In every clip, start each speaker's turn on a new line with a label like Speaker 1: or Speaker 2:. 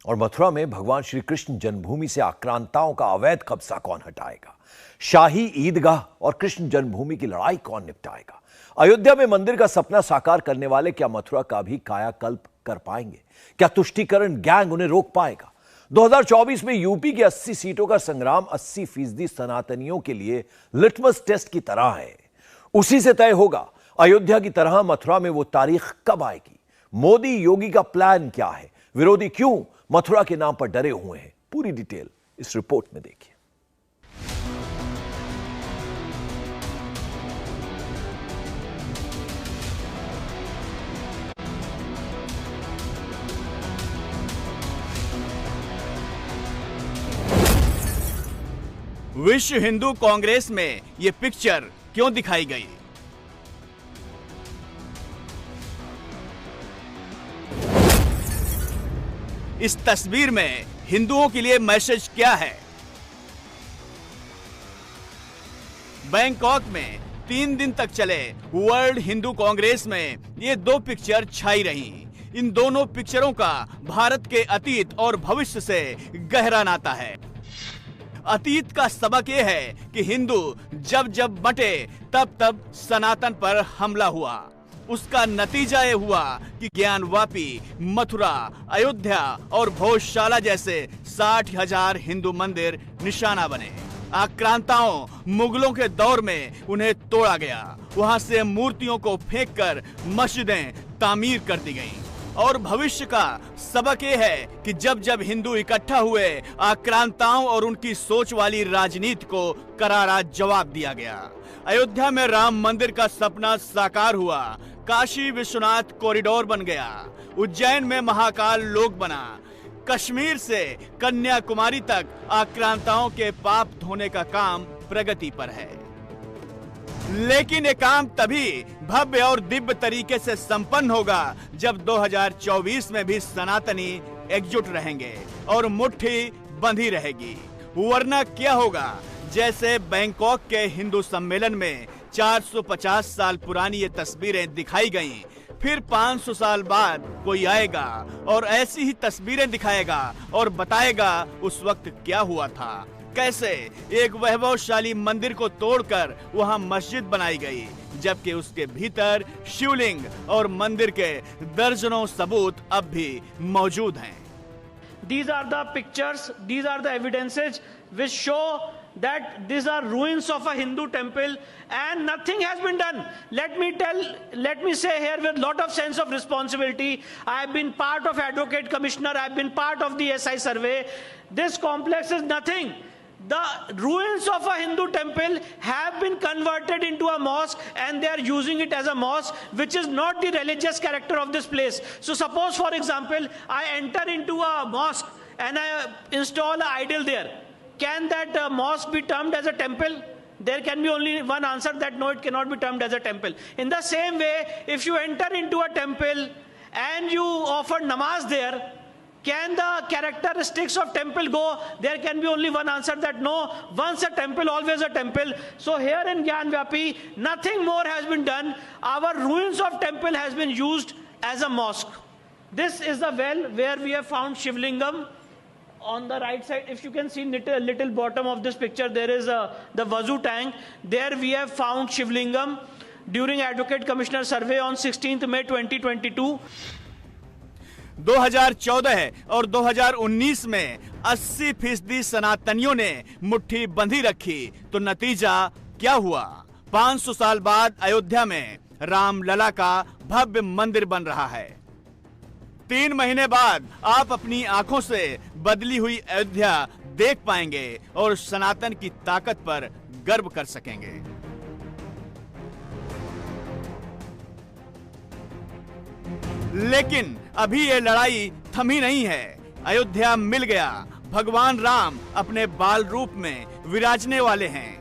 Speaker 1: और मथुरा में भगवान श्री कृष्ण जन्मभूमि से आक्रांताओं का अवैध कब्जा कौन हटाएगा? शाही ईदगाह और कृष्ण जन्मभूमि की लड़ाई कौन निपटाएगा? अयोध्या में मंदिर का सपना साकार करने वाले क्या मथुरा का भी कायाकल्प कर पाएंगे? क्या तुष्टीकरण गैंग उन्हें रोक पाएगा? 2024 में यूपी की 80 सीटों का संग्राम 80% सनातनियों के लिए लिटमस टेस्ट की तरह है। उसी से तय होगा अयोध्या की तरह मथुरा में वो तारीख कब आएगी। मोदी योगी का प्लान क्या है? विरोधी क्यों मथुरा के नाम पर डरे हुए हैं? पूरी डिटेल इस रिपोर्ट में देखिए।
Speaker 2: विश्व हिंदू कांग्रेस में ये पिक्चर क्यों दिखाई गई? इस तस्वीर में हिंदुओं के लिए मैसेज क्या है? बैंकॉक में 3 दिन तक चले वर्ल्ड हिंदू कांग्रेस में ये 2 पिक्चर छाई रही। इन दोनों पिक्चरों का भारत के अतीत और भविष्य से गहरा नाता है। अतीत का सबक यह है कि हिंदू जब जब बंटे तब तब सनातन पर हमला हुआ। उसका नतीजा यह हुआ कि ज्ञानवापी, मथुरा, अयोध्या और भोजशाला जैसे 60,000 हिंदू मंदिर निशाना बने। आक्रांताओं मुगलों के दौर में उन्हें तोड़ा गया। वहां से मूर्तियों को फेंककर मस्जिदें तामीर कर दी गईं। और भविष्य का सबक यह है कि जब जब हिंदू इकट्ठा हुए, आक्रांताओं और उनकी सोच वाली राजनीति को करारा जवाब दिया गया। अयोध्या में राम मंदिर का सपना साकार हुआ। काशी विश्वनाथ कॉरिडोर बन गया। उज्जैन में महाकाल लोक बना। कश्मीर से कन्याकुमारी तक आक्रांताओं के पाप धोने का काम प्रगति पर है। लेकिन ये काम तभी भव्य और दिव्य तरीके से संपन्न होगा जब 2024 में भी सनातनी एकजुट रहेंगे और मुट्ठी बंधी रहेगी। वरना क्या होगा? जैसे बैंकॉक के हिंदू सम्मेलन में 450 साल पुरानी ये तस्वीरें दिखाई गईं, फिर 500 साल बाद कोई आएगा और ऐसी ही तस्वीरें दिखाएगा और बताएगा उस वक्त क्या हुआ था, कैसे एक वैभवशाली मंदिर को तोड़कर वहां मस्जिद बनाई गई, जबकि उसके भीतर शिवलिंग और मंदिर के दर्जनों सबूत अब भी मौजूद हैं।
Speaker 3: These are the pictures, these are the evidences which show that these are ruins of a Hindu temple and nothing has been done. Let me say here with lot of sense of responsibility, I have been part of Advocate Commissioner, I have been part of the SI survey. This complex is nothing. The ruins of a Hindu temple have been converted into a mosque and they are using it as a mosque, which is not the religious character of this place. So suppose, for example, I enter into a mosque and I install an idol there. Can that mosque be termed as a temple? There can be only one answer, that no, it cannot be termed as a temple. In the same way, if you enter into a temple and you offer namaz there, can the characteristics of temple go? There can be only one answer, that no, once a temple, always a temple. So here in Gyanvapi, nothing more has been done. Our ruins of temple has been used as a mosque. This is the well where we have found Shivlingam. On the right side, if you can see little bottom of this picture, there is the Vazu tank. There we have found Shivlingam during Advocate Commissioner survey on 16th May 2022.
Speaker 2: 2014 और 2019 में 80% सनातनियों ने मुट्ठी बंधी रखी, तो नतीजा क्या हुआ? 500 साल बाद अयोध्या में रामलला का भव्य मंदिर बन रहा है। 3 महीने बाद आप अपनी आंखों से बदली हुई अयोध्या देख पाएंगे और सनातन की ताकत पर गर्व कर सकेंगे। लेकिन अभी ये लड़ाई थमी नहीं है। अयोध्या मिल गया। भगवान राम अपने बाल रूप में विराजने वाले हैं।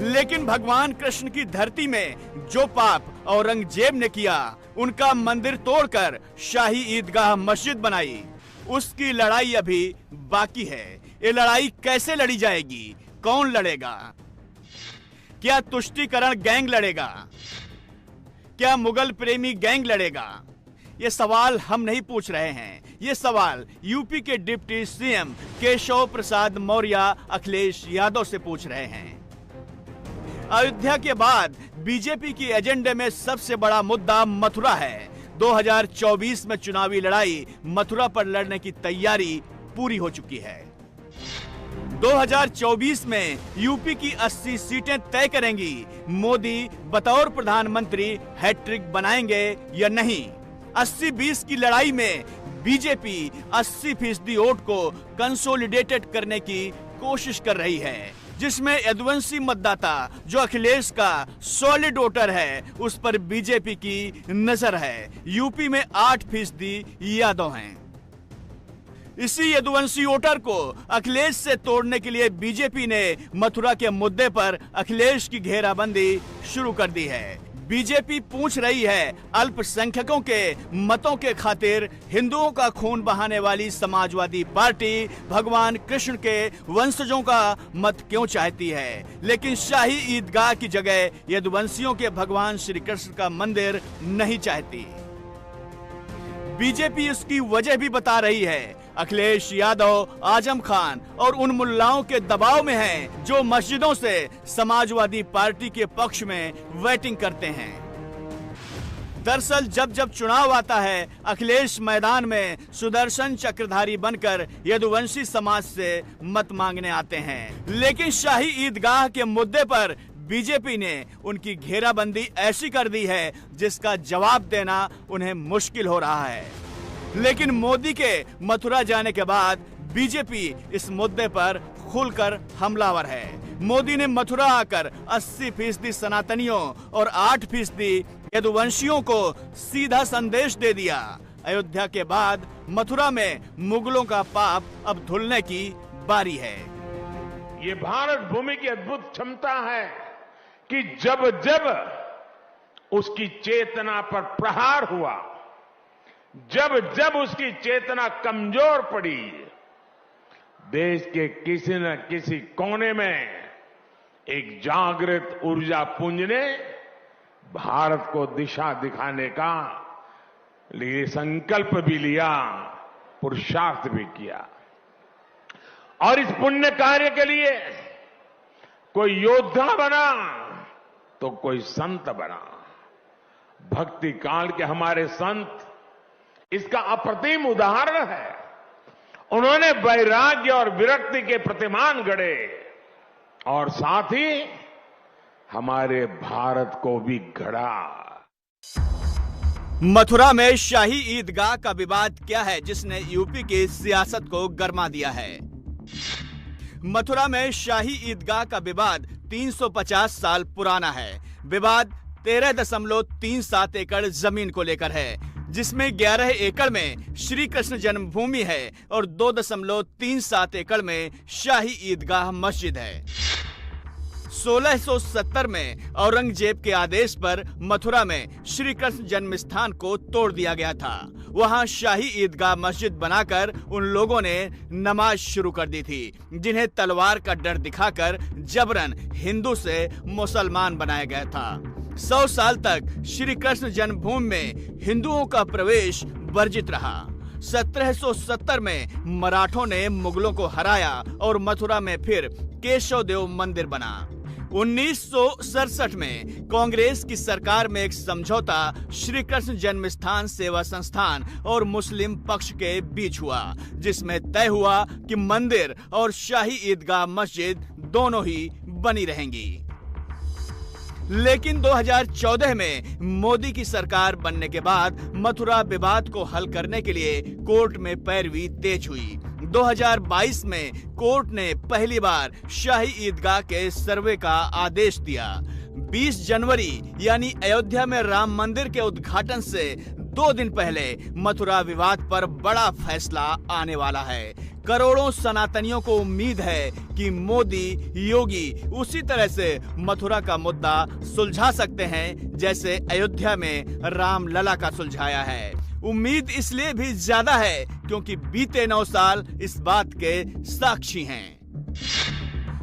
Speaker 2: लेकिन भगवान कृष्ण की धरती में जो पाप औरंगजेब ने किया, उनका मंदिर तोड़कर शाही ईदगाह मस्जिद बनाई, उसकी लड़ाई अभी बाकी है। ये लड़ाई कैसे लड़ी जाएगी? कौन लड़ेगा? क्या तुष्टीकरण गैंग लड़ेगा? क्या मुगल प्रेमी गैंग लड़ेगा? ये सवाल हम नहीं पूछ रहे हैं, ये सवाल यूपी के डिप्टी सीएम केशव प्रसाद मौर्य अखिलेश यादव से पूछ रहे हैं। अयोध्या के बाद बीजेपी की एजेंडे में सबसे बड़ा मुद्दा मथुरा है। 2024 में चुनावी लड़ाई मथुरा पर लड़ने की तैयारी पूरी हो चुकी है। 2024 में यूपी की 80 सीटें तय करेंगी मोदी बतौर प्रधानमंत्री हैट्रिक बनाएंगे या नहीं। 80-20 की लड़ाई में बीजेपी 80% वोट को कंसोलिडेटेड करने की कोशिश कर रही है, जिसमें यदुवंशी मतदाता जो अखिलेश का सॉलिड वोटर है उस पर बीजेपी की नजर है। यूपी में 8% यादव हैं। इसी यदुवंशी वोटर को अखिलेश से तोड़ने के लिए बीजेपी ने मथुरा के मुद्दे पर अखिलेश की घेराबंदी शुरू कर दी है। बीजेपी पूछ रही है अल्पसंख्यकों के मतों के खातिर हिंदुओं का खून बहाने वाली समाजवादी पार्टी भगवान कृष्ण के वंशजों का मत क्यों चाहती है, लेकिन शाही ईदगाह की जगह यदुवंशियों के भगवान श्री कृष्ण का मंदिर नहीं चाहती। बीजेपी इसकी वजह भी बता रही है। अखिलेश यादव आजम खान और उन मुल्लाओं के दबाव में हैं जो मस्जिदों से समाजवादी पार्टी के पक्ष में वोटिंग करते हैं। दरअसल जब जब चुनाव आता है अखिलेश मैदान में सुदर्शन चक्रधारी बनकर यदुवंशी समाज से मत मांगने आते हैं, लेकिन शाही ईदगाह के मुद्दे पर बीजेपी ने उनकी घेराबंदी ऐसी कर दी है जिसका जवाब देना उन्हें मुश्किल हो रहा है। लेकिन मोदी के मथुरा जाने के बाद बीजेपी इस मुद्दे पर खुलकर हमलावर है। मोदी ने मथुरा आकर 80% सनातनियों और 8% यदुवंशियों को सीधा संदेश दे दिया। अयोध्या के बाद मथुरा में मुगलों का पाप अब धुलने की बारी है।
Speaker 4: ये भारत भूमि की अद्भुत क्षमता है कि जब जब उसकी चेतना पर प्रहार हुआ, जब जब उसकी चेतना कमजोर पड़ी, देश के किसी न किसी कोने में एक जागृत ऊर्जा पुंज ने भारत को दिशा दिखाने का लिए संकल्प भी लिया, पुरुषार्थ भी किया। और इस पुण्य कार्य के लिए कोई योद्धा बना तो कोई संत बना। भक्ति काल के हमारे संत इसका अप्रतिम उदाहरण है। उन्होंने वैराग्य और विरक्ति के प्रतिमान गढ़े और साथ ही हमारे भारत को भी गढ़ा।
Speaker 2: मथुरा में शाही ईदगाह का विवाद क्या है जिसने यूपी की सियासत को गरमा दिया है। मथुरा में शाही ईदगाह का विवाद 350 साल पुराना है। विवाद 13.37 एकड़ जमीन को लेकर है, जिसमें 11 एकड़ में श्री कृष्ण जन्मभूमि है और 2.37 एकड़ में शाही ईदगाह मस्जिद है। 1670 में औरंगजेब के आदेश पर मथुरा में श्री कृष्ण जन्म स्थान को तोड़ दिया गया था। वहां शाही ईदगाह मस्जिद बनाकर उन लोगों ने नमाज शुरू कर दी थी जिन्हें तलवार का डर दिखाकर जबरन हिंदू से मुसलमान बनाया गया था। 100 साल तक श्री कृष्ण जन्मभूमि में हिंदुओं का प्रवेश वर्जित रहा। 1770 में मराठों ने मुगलों को हराया और मथुरा में फिर केशव देव मंदिर बना। 1967 में कांग्रेस की सरकार में एक समझौता श्री कृष्ण जन्म स्थान सेवा संस्थान और मुस्लिम पक्ष के बीच हुआ, जिसमें तय हुआ कि मंदिर और शाही ईदगाह मस्जिद दोनों ही बनी रहेंगी। लेकिन 2014 में मोदी की सरकार बनने के बाद मथुरा विवाद को हल करने के लिए कोर्ट में पैरवी तेज हुई। 2022 में कोर्ट ने पहली बार शाही ईदगाह के सर्वे का आदेश दिया। 20 जनवरी यानी अयोध्या में राम मंदिर के उद्घाटन से 2 दिन पहले मथुरा विवाद पर बड़ा फैसला आने वाला है। करोड़ों सनातनियों को उम्मीद है कि मोदी योगी उसी तरह से मथुरा का मुद्दा सुलझा सकते हैं जैसे अयोध्या में राम लला का सुलझाया है। उम्मीद इसलिए भी ज्यादा है क्योंकि बीते 9 साल इस बात के साक्षी हैं।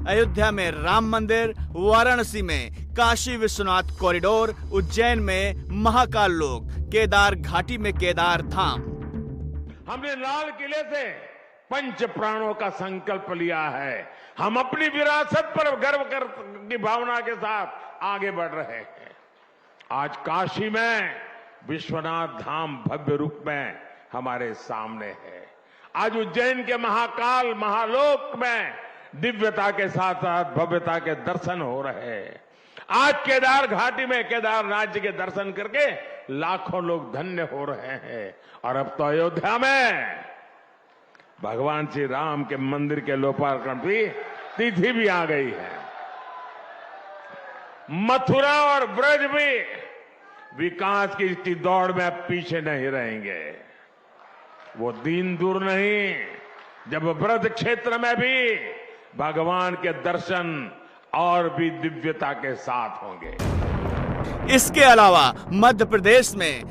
Speaker 2: अयोध्या में राम मंदिर, वाराणसी में काशी विश्वनाथ कॉरिडोर, उज्जैन में महाकाल लोक, केदार घाटी में केदार धाम।
Speaker 4: हमने लाल किले से पंच प्राणों का संकल्प लिया है। हम अपनी विरासत पर गर्व की भावना के साथ आगे बढ़ रहे हैं। आज काशी में विश्वनाथ धाम भव्य रूप में हमारे सामने है। आज उज्जैन के महाकाल महालोक में दिव्यता के साथ साथ भव्यता के दर्शन हो रहे हैं। आज केदार घाटी में केदारनाथ जी के दर्शन करके लाखों लोग धन्य हो रहे हैं। और अब तो अयोध्या में भगवान श्री राम के मंदिर के लोकार्पण की तिथि भी आ गई है। मथुरा और ब्रज भी विकास की दौड़ में अब पीछे नहीं रहेंगे। वो दिन दूर नहीं जब ब्रज क्षेत्र में भी भगवान के दर्शन और भी दिव्यता के साथ होंगे।
Speaker 2: इसके अलावा मध्य प्रदेश में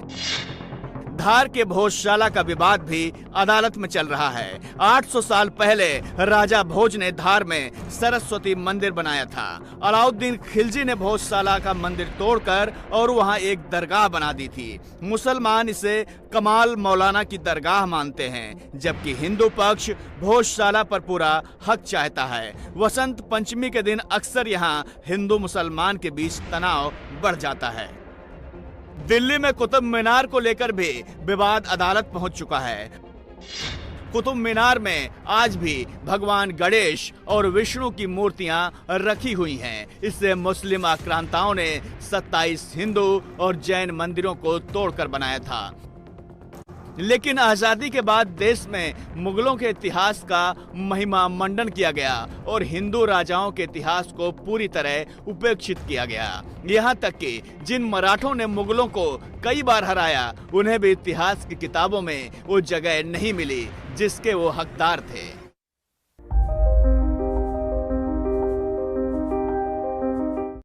Speaker 2: धार के भोजशाला का विवाद भी अदालत में चल रहा है। 800 साल पहले राजा भोज ने धार में सरस्वती मंदिर बनाया था। अलाउद्दीन खिलजी ने भोजशाला का मंदिर तोड़कर और वहां एक दरगाह बना दी थी। मुसलमान इसे कमाल मौलाना की दरगाह मानते हैं, जबकि हिंदू पक्ष भोजशाला पर पूरा हक चाहता है। वसंत पंचमी के दिन अक्सर यहाँ हिंदू मुसलमान के बीच तनाव बढ़ जाता है। दिल्ली में कुतुब मीनार को लेकर भी विवाद अदालत पहुंच चुका है। कुतुब मीनार में आज भी भगवान गणेश और विष्णु की मूर्तियां रखी हुई हैं। इससे मुस्लिम आक्रांताओं ने 27 हिंदू और जैन मंदिरों को तोड़कर बनाया था। लेकिन आजादी के बाद देश में मुगलों के इतिहास का महिमा मंडन किया गया और हिंदू राजाओं के इतिहास को पूरी तरह उपेक्षित किया गया। यहाँ तक कि जिन मराठों ने मुगलों को कई बार हराया, उन्हें भी इतिहास की किताबों में वो जगह नहीं मिली जिसके वो हकदार थे।